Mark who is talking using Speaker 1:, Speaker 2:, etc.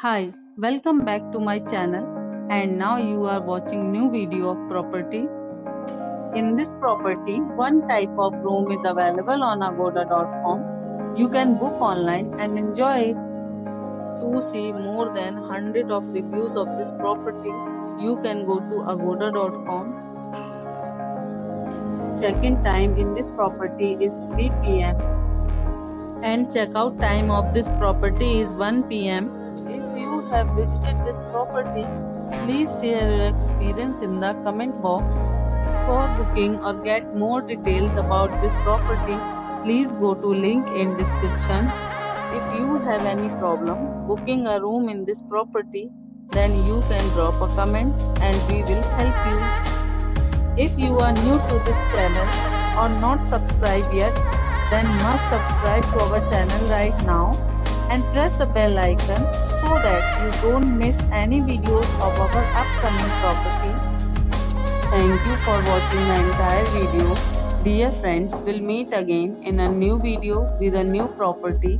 Speaker 1: Hi, welcome back to my channel, and now you are watching new video of property. In this property, one type of room is available on agoda.com. You can book online and enjoy it. To see more than 100 of reviews of this property, you can go to agoda.com. Check-in time in this property is 3 p.m. and checkout time of this property is 1 p.m. If you have visited this property, please share your experience in the comment box. For booking or get more details about this property, please go to link in description. If you have any problem booking a room in this property, then you can drop a comment and we will help you. If you are new to this channel or not subscribed yet, then must subscribe to our channel right now and press the bell icon so that you don't miss any videos of our upcoming property. Thank you for watching the entire video. Dear friends, we'll meet again in a new video with a new property.